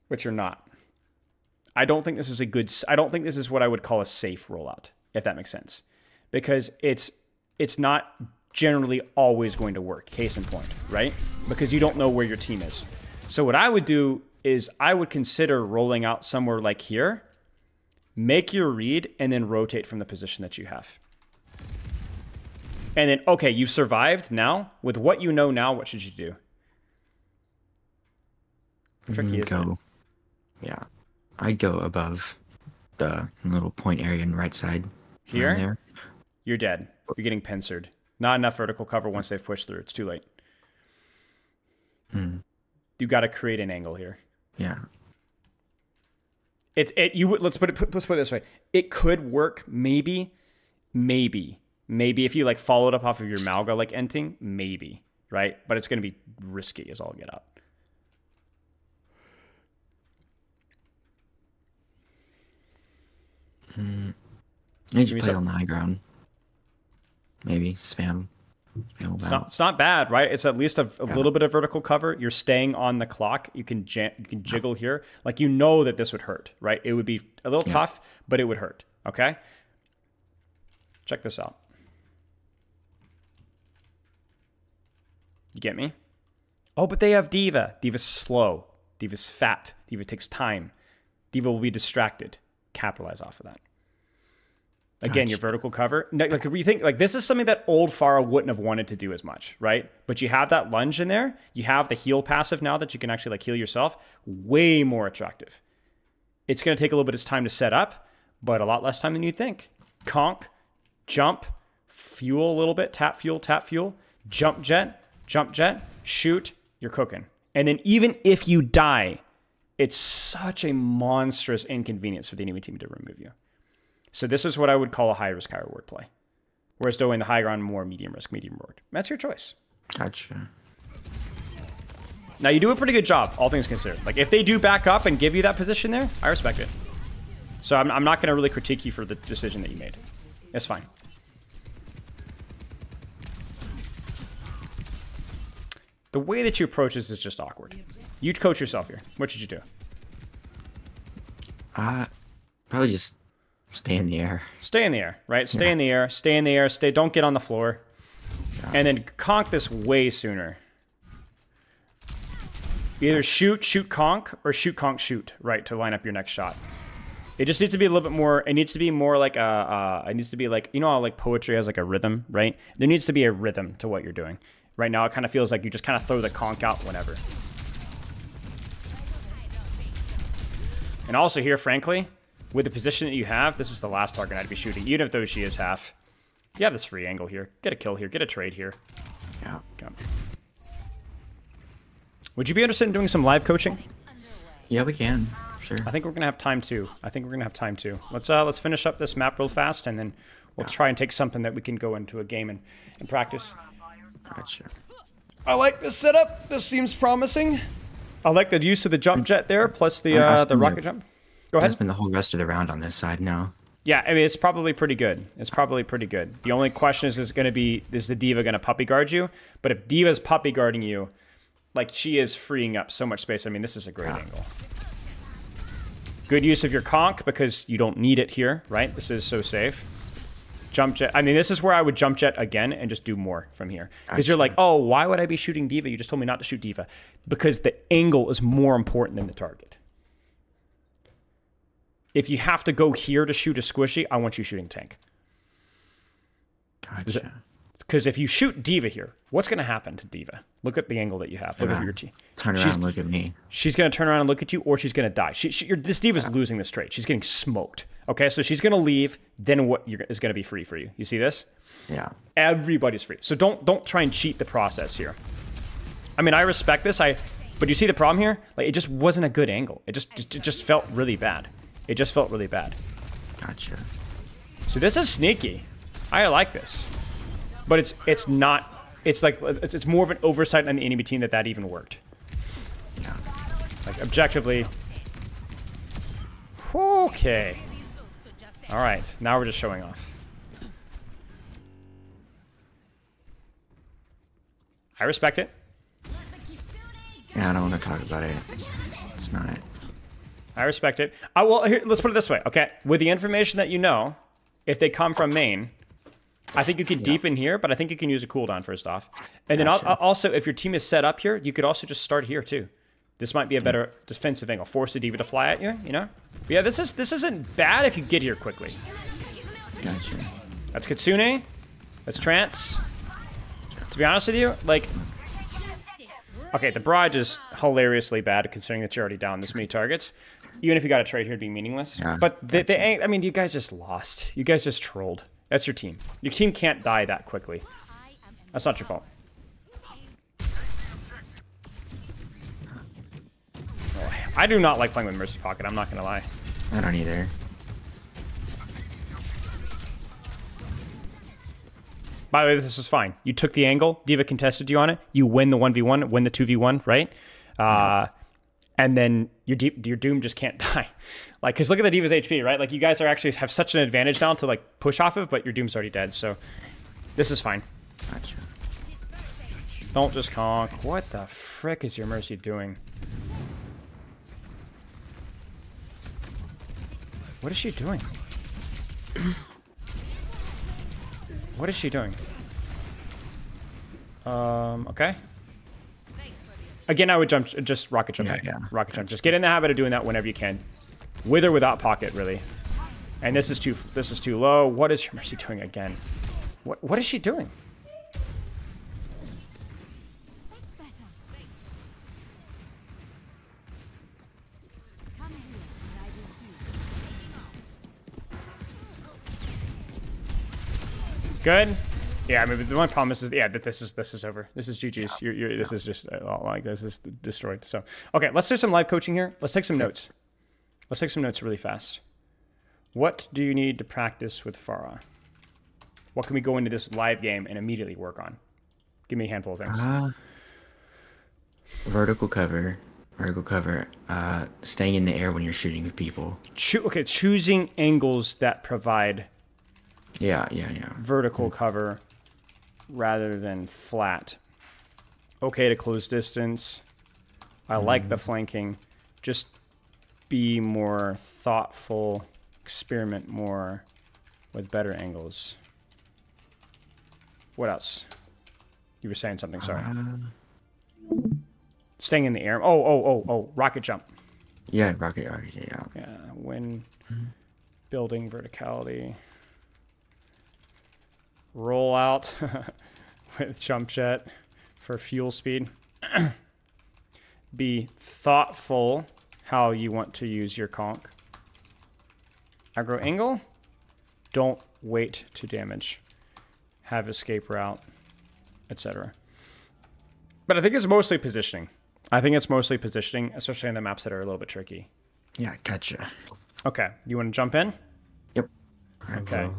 which you're not. I don't think this is what I would call a safe rollout, if that makes sense. Because it's not generally always going to work, case in point, right? Because you don't know where your team is. So what I would do is I would consider rolling out somewhere like here, make your read, and then rotate from the position that you have. And then, okay, you've survived now. With what you know now, what should you do? Tricky, isn't it? Yeah. I'd go above the little point area on the right side. Here? There. You're dead. You're getting pincered. Not enough vertical cover once they've pushed through. It's too late. You got to create an angle here. Yeah. Let's put it this way. It could work maybe if you like followed up off of your Malga like ending, maybe, right? But it's going to be risky as all get out. You should play on the high ground. Maybe spam. It's not bad, right? It's at least a little bit of vertical cover. You're staying on the clock. You can jiggle here. Like, you know that this would hurt, right? It would be a little tough, but it would hurt, okay? Check this out. You get me? Oh, but they have Diva. Diva's slow. Diva's fat. Diva takes time. Diva will be distracted. Capitalize off of that. Again, your vertical cover. Like, if you think, like, this is something that old Pharah wouldn't have wanted to do as much, right? But you have that lunge in there. You have the heal passive now that you can actually like heal yourself. Way more attractive. It's going to take a little bit of time to set up, but a lot less time than you think. Conk, jump, fuel a little bit, tap fuel, jump jet, shoot, you're cooking. And then even if you die, it's such a monstrous inconvenience for the enemy team to remove you. So this is what I would call a high risk, high reward play. Whereas doing the high ground, more medium risk, medium reward. That's your choice. Gotcha. Now, you do a pretty good job, all things considered. Like, if they do back up and give you that position there, I respect it. So I'm not going to really critique you for the decision that you made. It's fine. The way that you approach this is just awkward. You'd coach yourself here. What should you do? Probably just stay in the air. Stay in the air, right? Stay in the air. Stay in the air. Stay. Don't get on the floor. And then conk this way sooner. Either shoot conk, or shoot conk shoot, right, to line up your next shot. It just needs to be a little bit more. It needs to be more like it needs to be like, you know how like poetry has like a rhythm, right? There needs to be a rhythm to what you're doing. Right now, it kind of feels like you just kind of throw the conk out whenever. And also here, frankly, with the position that you have, this is the last target I'd be shooting, even if though she is half. You have this free angle here. Get a kill here. Get a trade here. Yeah. Come. Would you be interested in doing some live coaching? Yeah, we can. Sure. I think we're gonna have time too. Let's finish up this map real fast, and then we'll try and take something that we can go into a game and practice. Gotcha. I like this setup. This seems promising. I like the use of the jump jet there, plus the rocket jump. Go ahead. I spend the whole rest of the round on this side now. Yeah, I mean, it's probably pretty good. The only question is the D.Va going to puppy guard you? But if D.Va's puppy guarding you, like, she is freeing up so much space. I mean, this is a great angle. Good use of your conk, because you don't need it here, right? This is so safe. Jump jet. I mean, this is where I would jump jet again and just do more from here. Because you're like, oh, why would I be shooting D.Va? You just told me not to shoot D.Va. Because the angle is more important than the target. If you have to go here to shoot a squishy, I want you shooting tank. Gotcha. Because if you shoot D.Va here, what's going to happen to D.Va? Look at the angle that you have. Look at your team. Turn around and look at me. She's going to turn around and look at you, or she's going to die. This D.Va's losing this trade. She's getting smoked. Okay, so she's going to leave. Then what is going to be free for you? You see this? Yeah. Everybody's free. So don't try and cheat the process here. I mean, I respect this. But you see the problem here? Like, it just wasn't a good angle. It just felt really bad. It just felt really bad. Gotcha. So this is sneaky. I like this. But it's not. It's like it's more of an oversight on the enemy team that even worked. Yeah. Like, objectively. Okay. All right. Now we're just showing off. I respect it. Yeah, I don't want to talk about it. It's not. I respect it. Well, here, let's put it this way, okay? With the information that you know, if they come from main, I think you could deepen here, but I think you can use a cooldown first off. And then also, if your team is set up here, you could also just start here too. This might be a better defensive angle. Force the D.Va to fly at you, you know? But yeah, this isn't bad if you get here quickly. Gotcha. That's Kitsune. That's Trance. To be honest with you, like... Okay, the barrage is hilariously bad considering that you're already down this many targets. Even if you got a trade here, it'd be meaningless. Yeah, but I mean, you guys just lost. You guys just trolled. That's your team. Your team can't die that quickly. That's not your fault. Oh, I do not like playing with Mercy Pocket, I'm not going to lie. I don't either. By the way, this is fine. You took the angle. D.Va contested you on it. You win the 1v1, win the 2v1, right? And then your Doom just can't die. Like, because look at the D.Va's HP, right? Like, you guys are actually have such an advantage now to, like, push off of, but your Doom's already dead, so this is fine. Gotcha. Don't just conk. What the frick is your Mercy doing? What is she doing? What is she doing? Okay. Again, I would jump, just rocket jump. Yeah. Rocket jump. Just get in the habit of doing that whenever you can, with or without pocket, really. And this is too low. What is your Mercy doing again? What is she doing? Good. Yeah, I mean, the one problem is that this is over. This is GG's. This is just like this is destroyed. So okay, let's do some live coaching here. Let's take some notes. Let's take some notes really fast. What do you need to practice with Pharah? What can we go into this live game and immediately work on? Give me a handful of things. Vertical cover. Vertical cover. Staying in the air when you're shooting people. Okay, choosing angles that provide Yeah. vertical cover rather than flat. Okay to close distance. I like the flanking. Just be more thoughtful. Experiment more with better angles. What else? You were saying something, sorry. Staying in the air. Oh, rocket jump. Yeah, rocket, yeah. Yeah, when building verticality. Roll out with jump jet for fuel speed. Be thoughtful how you want to use your conch. Aggro angle. Don't wait to damage. Have escape route, etc. But I think it's mostly positioning. Especially in the maps that are a little bit tricky. Yeah, gotcha. Okay, you want to jump in? Yep. Okay.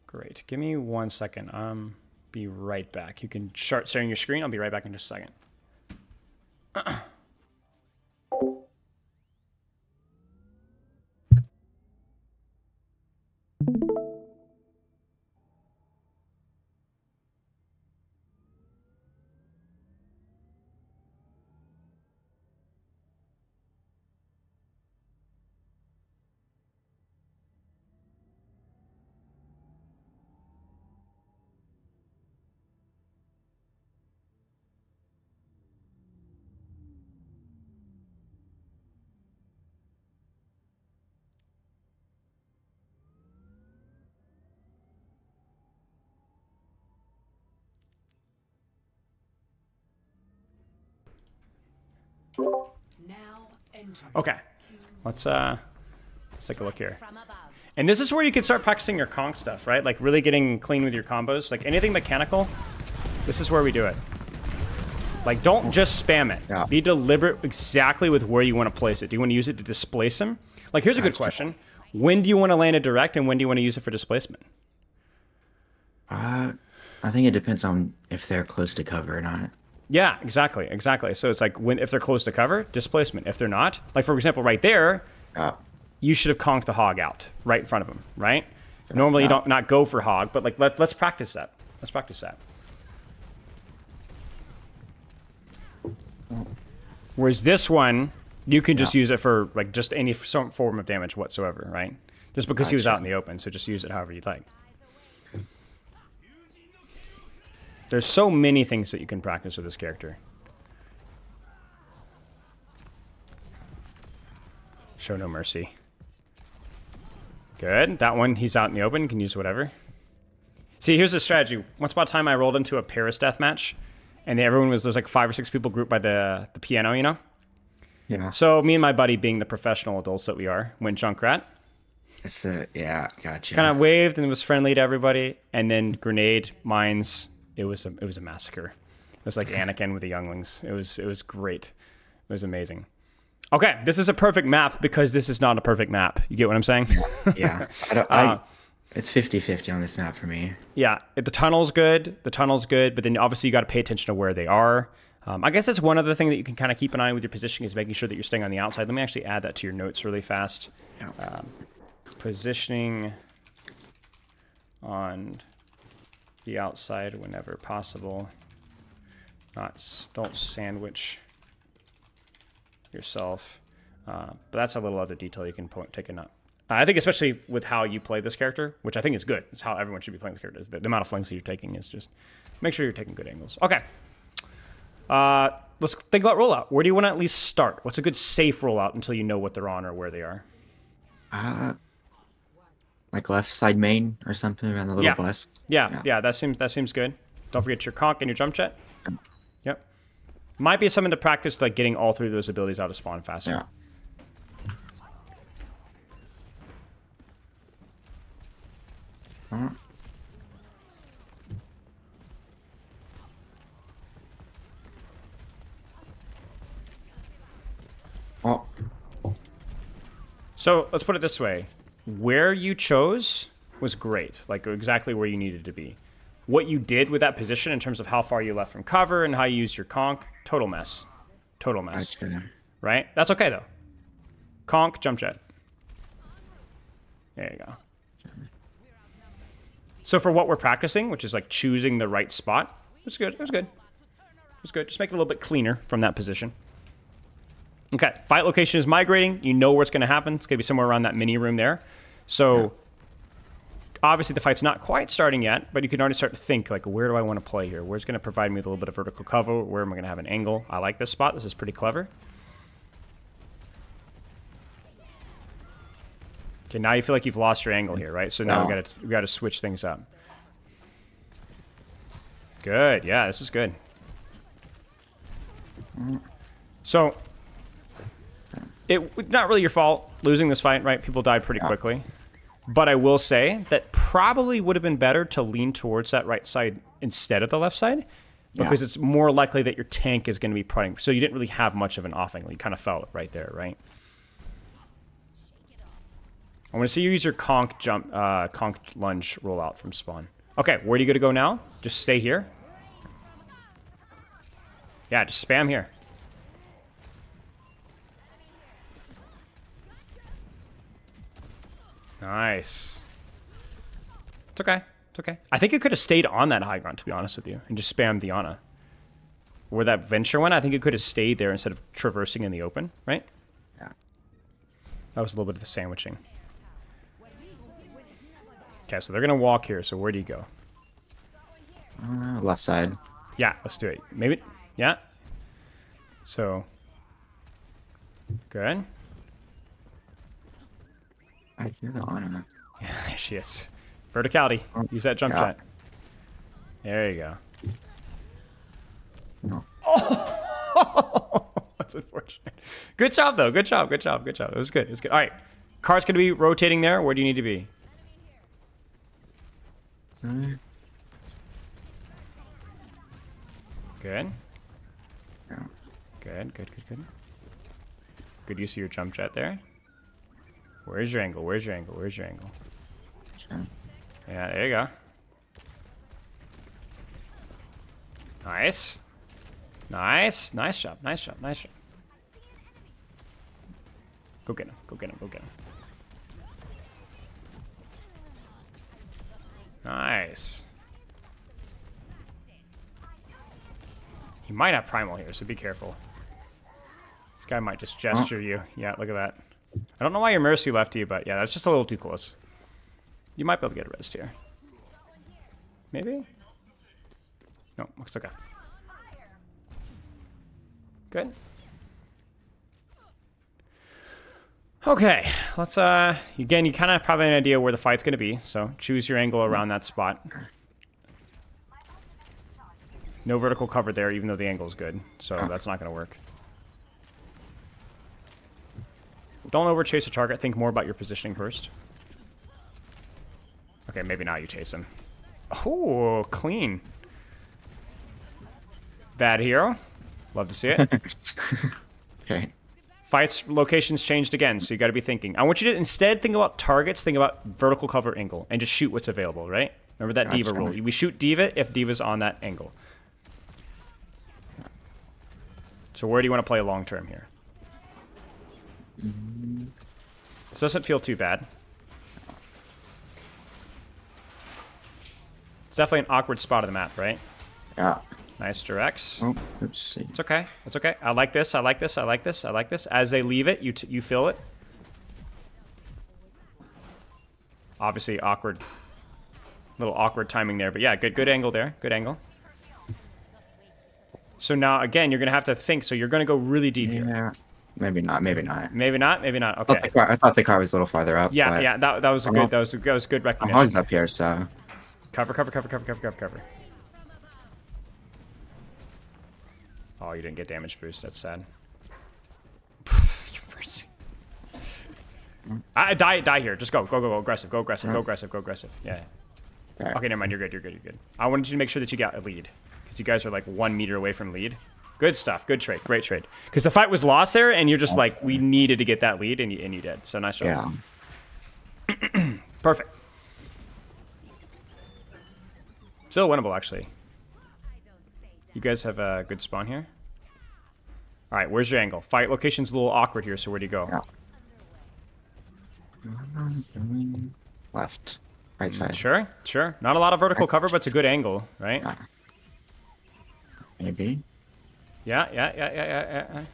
Great. Give me 1 second. Be right back. You can start sharing your screen. I'll be right back in just a second. Okay, let's take a look here. And this is where you can start practicing your conch stuff, right? Like really getting clean with your combos. Like anything mechanical, this is where we do it. Like don't just spam it. Yeah. Be deliberate exactly with where you want to place it. Do you want to use it to displace him? Like here's a good question. When do you want to land it direct and when do you want to use it for displacement? I think it depends on if they're close to cover or not. Yeah, exactly. So it's like if they're close to cover, displacement. If they're not, like for example, right there, you should have conked the hog out right in front of him, right? Normally you don't not go for hog, but like let's practice that. Let's practice that. Whereas this one, you can just use it for like just any some form of damage whatsoever, right? Just because he was out in the open, so just use it however you'd like. There's so many things that you can practice with this character. Show no mercy. Good. That one, he's out in the open. Can use whatever. See, here's the strategy. Once upon a time, I rolled into a Paris deathmatch, and there's like 5 or 6 people grouped by the piano, you know? Yeah. So me and my buddy, being the professional adults that we are, went Junkrat. Yeah, gotcha. Kind of waved and was friendly to everybody, and then grenade, mines. It was a massacre. It was like Anakin with the younglings. It was great. It was amazing. Okay, this is a perfect map because this is not a perfect map. You get what I'm saying? Yeah. It's 50-50 on this map for me. Yeah, the tunnel's good. The tunnel's good, but then obviously you got to pay attention to where they are. I guess that's one other thing that you can kind of keep an eye on with your positioning is making sure that you're staying on the outside. Let me actually add that to your notes really fast. Yeah. Positioning on the outside whenever possible. Don't sandwich yourself. But that's a little other detail you can take a note. I think especially with how you play this character, which I think is good. It's how everyone should be playing this character. The amount of flanks that you're taking is just make sure you're taking good angles. Okay. Let's think about rollout. Where do you want to at least start? What's a good safe rollout until you know what they're on or where they are? Like left side main or something around the little bus. Yeah, that seems good. Don't forget your conch and your jump jet. Yep. Might be something to practice, like getting all 3 of those abilities out of spawn faster. Yeah. Oh. So let's put it this way. Where you chose was great. Like exactly where you needed to be. what you did with that position in terms of how far you left from cover and how you used your conk, total mess. Total mess. Gotcha. Right? That's okay, though. Conk, jump jet. There you go. So for what we're practicing, which is like choosing the right spot, it was good. It was good. It was good. Just make it a little bit cleaner from that position. Okay, fight location is migrating. You know where it's going to happen. It's going to be somewhere around that mini room there. So obviously the fight's not quite starting yet, but you can already start to think, like, where do I want to play here? Where's going to provide me with a little bit of vertical cover? Where am I going to have an angle? I like this spot. This is pretty clever. Okay, now you feel like you've lost your angle here, right? So now we got to switch things up. Good. Yeah, this is good. So it not really your fault losing this fight, right? People died pretty quickly. But I will say that probably would have been better to lean towards that right side instead of the left side, because it's more likely that your tank is going to be putting. So you didn't really have much of an off angle. You kind of felt it right there, right? I want to see you use your conk jump, conk lunge rollout from spawn. Okay, where are you going to go now? Just stay here. Yeah, just spam here. Nice. It's okay. It's okay. I think it could have stayed on that high ground, to be honest with you, and just spammed the Ana. Where that venture went, I think it could have stayed there instead of traversing in the open, right? Yeah. That was a little bit of the sandwiching. Okay, so they're going to walk here, so where do you go? Left side. Yeah, let's do it. Maybe, yeah. So, good. I hear the Ana. Yeah, there she is. Verticality. Use that jump shot. There you go. No. Oh! That's unfortunate. Good job, though. Good job, good job, good job. It was good. It was good. All right. Car's going to be rotating there. Where do you need to be? Good. Yeah. Good, good, good, good. Good use of your jump jet there. Where's your angle? Where's your angle? Where's your angle? Sure. Yeah, there you go. Nice. Nice. Nice job. Nice job. Nice job. Go get him. Go get him. Go get him. Nice. He might have primal here, so be careful. This guy might just gesture you. Yeah, look at that. I don't know why your Mercy left you, but yeah, that's just a little too close. You might be able to get a rest here. Maybe? No, looks okay. Good. Okay, let's, again, you kind of probably have an idea where the fight's going to be, so choose your angle around that spot. No vertical cover there, even though the angle's good, so that's not going to work. Don't overchase a target. Think more about your positioning first. Okay, maybe now you chase him. Oh, clean. Bad hero. Love to see it. Okay. Fights locations changed again, so you got to be thinking. I want you to instead think about targets, think about vertical cover angle, and just shoot what's available, right? Remember that diva rule. We shoot diva if diva's on that angle. So where do you want to play long term here? This doesn't feel too bad. It's definitely an awkward spot of the map, right? Yeah. Nice directs. Oh, let's see. It's okay. It's okay. I like this. I like this. I like this. I like this. As they leave it, you feel it. Obviously awkward. Little awkward timing there, but yeah, good angle there. Good angle. So now again, you're gonna have to think. So you're gonna go really deep here. Yeah. Maybe not. Maybe not. Maybe not. Maybe not. Okay. I thought the car was a little farther up. Yeah. Yeah. That was a good. That was good recognition. I'm always up here, so. Cover. Oh, you didn't get damage boost. That's sad. Die here. Just go. Aggressive. Go aggressive. Yeah. Okay, never mind. You're good. I wanted you to make sure that you got a lead, because you guys are like 1 meter away from lead. Good stuff. Good trade. Great trade. Because the fight was lost there, and you're just like, we needed to get that lead, and you did. So nice job. Yeah. Perfect. Still winnable, actually. You guys have a good spawn here. All right, where's your angle? Fight location's a little awkward here, so where do you go? Yeah. Left. Right side. Sure, sure. Not a lot of vertical cover, but it's a good angle, right? Yeah. Maybe. Yeah.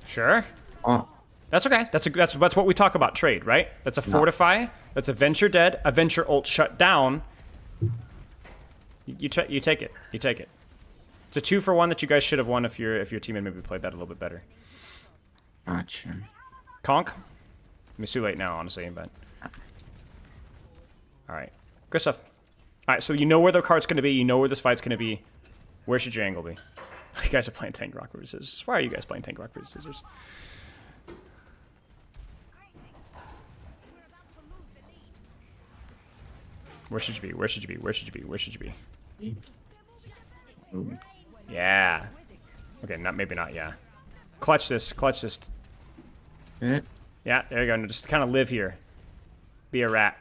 Sure. Oh. That's okay. That's what we talk about trade, right? That's a fortify. That's a venture dead. A venture ult shut down. You take it. You take it. It's a 2-for-1 that you guys should have won if your team had maybe played that a little bit better. Gotcha. Conk. I mean, it's too late now, honestly, but. All right. Good stuff. All right, so you know where the card's going to be. You know where this fight's going to be. Where should your angle be? You guys are playing tank, rock, paper, scissors. Why are you guys playing tank, rock, paper, scissors? Where should you be? Where should you be? Where should you be? Where should you be? Yeah. Okay, maybe not, yeah. Clutch this, clutch this. Good. Yeah, there you go. Just kind of live here. Be a rat.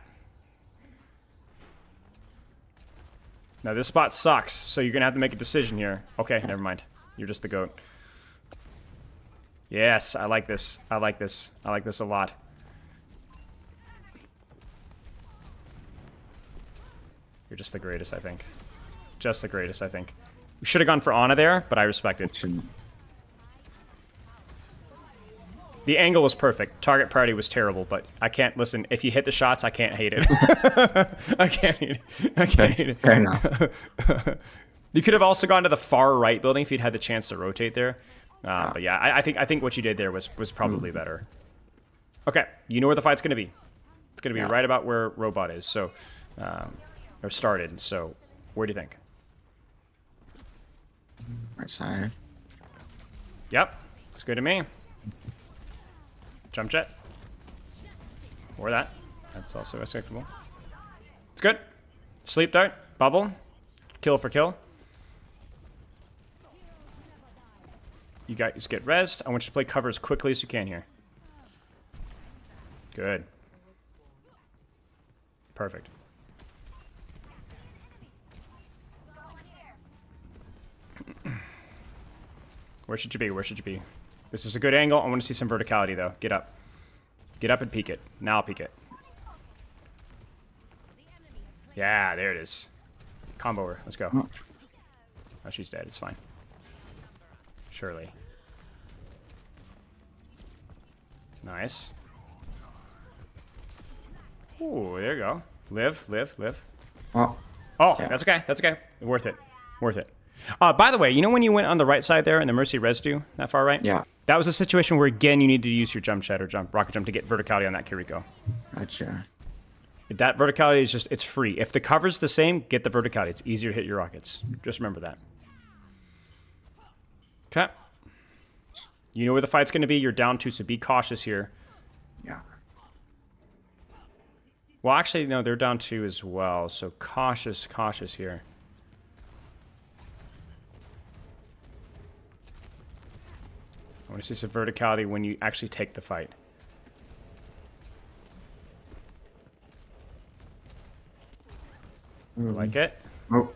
Now this spot sucks, so you're gonna have to make a decision here. Okay, never mind. You're just the goat. Yes, I like this. I like this. I like this a lot. You're just the greatest, I think. Just the greatest, I think. We should have gone for Ana there, but I respect it. The angle was perfect. Target priority was terrible, but I can't listen. If you hit the shots, I can't hate it. I can't hate it. I can't hate it. Fair enough. You could have also gone to the far right building if you'd had the chance to rotate there. But yeah, I think what you did there was probably better. Okay, you know where the fight's going to be. It's going to be right about where Robot is. So, or started. So, where do you think? Right side. Yep, it's good to me. Jump jet. Or that. That's also acceptable. It's good. Sleep dart. Bubble. Kill for kill. You guys get rezzed. I want you to play cover as quickly as you can here. Good. Perfect. Where should you be? Where should you be? This is a good angle. I want to see some verticality, though. Get up. Get up and peek it. Now peek it. Yeah, there it is. Combo her. Let's go. Oh, she's dead. It's fine. Surely. Nice. Ooh, there you go. Live, live, live. Oh, yeah. That's okay. That's okay. Worth it. Worth it. By the way, you know when you went on the right side there and the Mercy residue, that far right? Yeah. That was a situation where, again, you need to use your jump shot or rocket jump to get verticality on that Kiriko. Gotcha. That verticality is just, it's free. If the cover's the same, get the verticality. It's easier to hit your rockets. Just remember that. Okay. You know where the fight's going to be. You're down 2, so be cautious here. Yeah. Well, actually, no, they're down 2 as well, so cautious here. I want to see some verticality when you actually take the fight. Like it? Oh.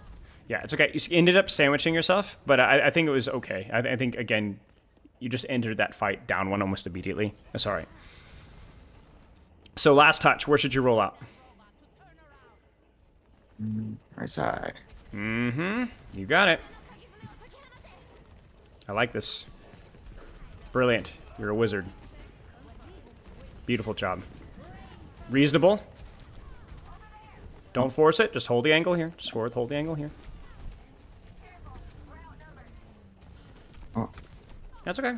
Yeah, it's okay. You ended up sandwiching yourself, but I think it was okay. I think, again, you just entered that fight down 1 almost immediately. That's all right. So last touch, where should you roll out? Right side. Mm-hmm. You got it. I like this. Brilliant. You're a wizard. Beautiful job. Reasonable. Don't force it. Just hold the angle here. Just hold the angle here. Oh. That's okay.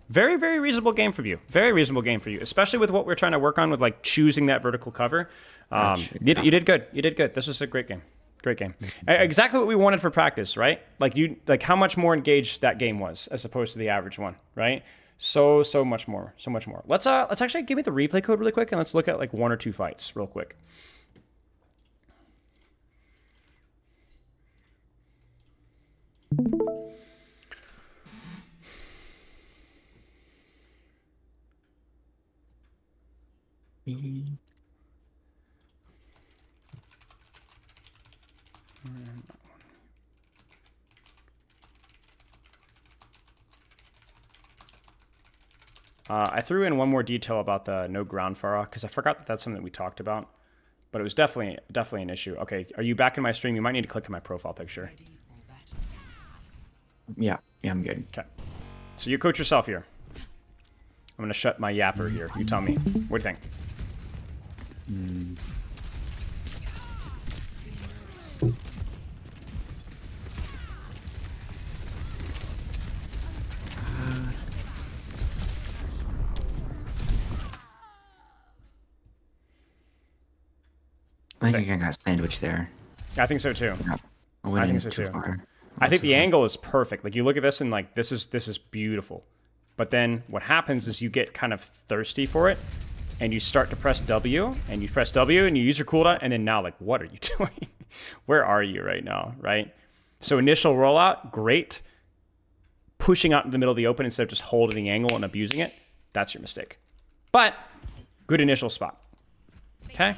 Very, very reasonable game for you. Very reasonable game for you, especially with what we're trying to work on with like choosing that vertical cover. You did good. You did good. This was a great game. Great game. Exactly what we wanted for practice, right? Like how much more engaged that game was as opposed to the average one, right? So much more. So much more. Let's actually give me the replay code really quick and let's look at like 1 or 2 fights real quick. I threw in one more detail about the no ground Pharah because I forgot that that's something that we talked about, but it was definitely an issue. Okay, are you back in my stream? You might need to click on my profile picture. Yeah, I'm good. Okay, so you coach yourself here. I'm gonna shut my yapper here. You tell me. What do you think? I think I got sandwiched there. I think so too. I think so too. I think the angle is perfect. Like you look at this and like this is beautiful. But then what happens is you get kind of thirsty for it and you start to press W and you press W and you use your cooldown and then now like what are you doing? Where are you right now, right? So initial rollout, great. Pushing out in the middle of the open instead of just holding the angle and abusing it, that's your mistake. But good initial spot. Okay?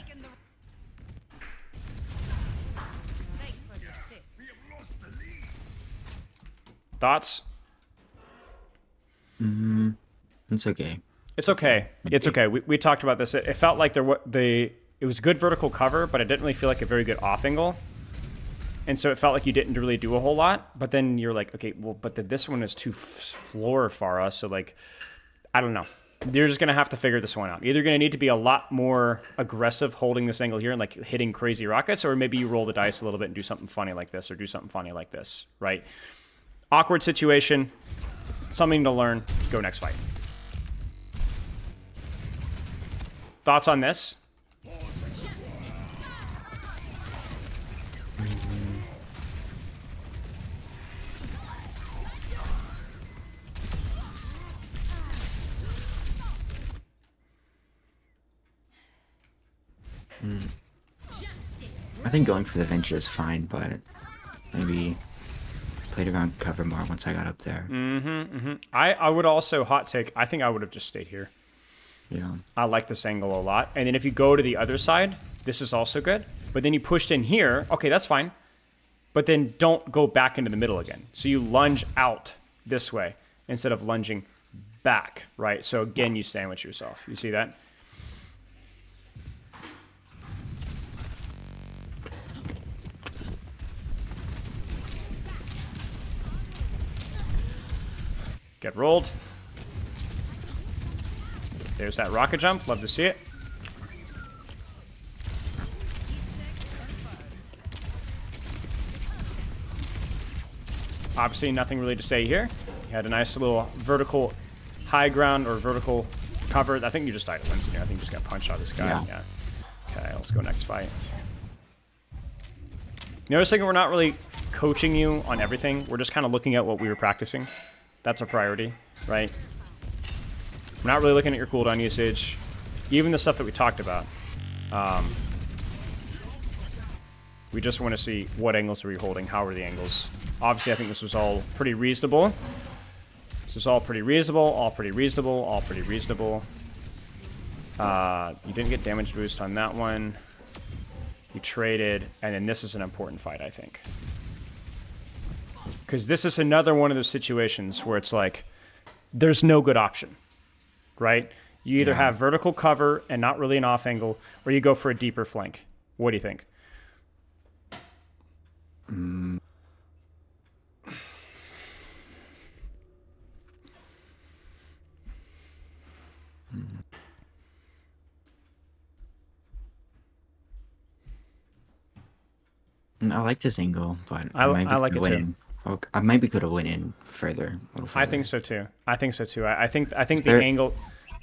Thoughts? It's okay. It's okay. It's okay. We talked about this. It felt like it was good vertical cover, but it didn't really feel like a very good off angle. And so it felt like you didn't really do a whole lot. But then you're like, okay, well, but this one is too floor Pharah. So like, I don't know. You're just going to have to figure this one out. Either going to need to be a lot more aggressive holding this angle here and like hitting crazy rockets, or maybe you roll the dice a little bit and do something funny like this or do something funny like this, right? Awkward situation, something to learn. Go next fight. Thoughts on this? I think going for the venture is fine, but maybe played around cover more once I got up there. I would also, hot take, I think I would have just stayed here. Yeah. I like this angle a lot. And then if you go to the other side, this is also good. But then you pushed in here, okay, that's fine. But then don't go back into the middle again. So you lunge out this way instead of lunging back, right? So again, you sandwich yourself. You see that? Get rolled. There's that rocket jump. Love to see it. Obviously, nothing really to say here. You had a nice little vertical high ground or vertical cover. I think you just died at Winston here. I think you just got punched out of this guy. Yeah. Okay, let's go next fight. Noticing we're not really coaching you on everything. We're just kind of looking at what we were practicing. That's a priority, right? We're not really looking at your cooldown usage. Even the stuff that we talked about. We just want to see what angles are we holding, how are the angles. Obviously, I think this was all pretty reasonable. This is all pretty reasonable, all pretty reasonable, all pretty reasonable. You didn't get damage boost on that one. You traded, and then this is an important fight, I think. Because this is another one of those situations where it's like, there's no good option, right? You either have vertical cover and not really an off angle, or you go for a deeper flank. What do you think? I like this angle, but I like it too. I maybe could have went in further. I think so too. I think so too. I think the angle.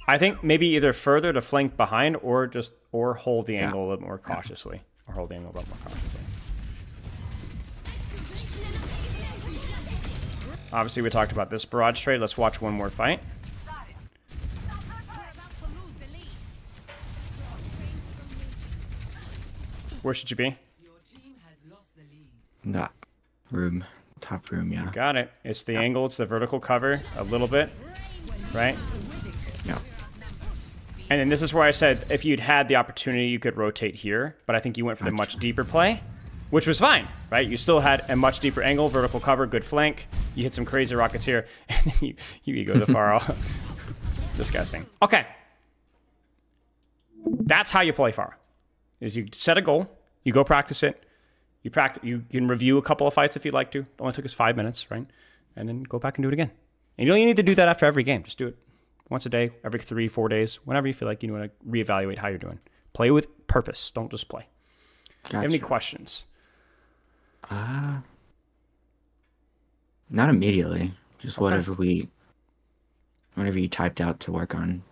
I think maybe either further to flank behind, or hold the angle a little more cautiously, or hold the angle a little more cautiously. Obviously, we talked about this barrage trade. Let's watch one more fight. Where should you be? That room. Top room, yeah. You got it. It's the angle. It's the vertical cover a little bit, right? Yeah. And then this is where I said if you'd had the opportunity, you could rotate here. But I think you went for the much deeper play. which was fine, right? You still had a much deeper angle, vertical cover, good flank. You hit some crazy rockets here, and then you ego the Pharah. Disgusting. Okay. That's how you play Pharah. Is you set a goal, you go practice it, you can review a couple of fights if you'd like to. It only took us 5 minutes, right? And then go back and do it again. And you don't even need to do that after every game. Just do it once a day, every 3-4 days, whenever you feel like you want to reevaluate how you're doing. Play with purpose. Don't just play. Gotcha. You have any questions? Not immediately. Just whatever you typed out to work on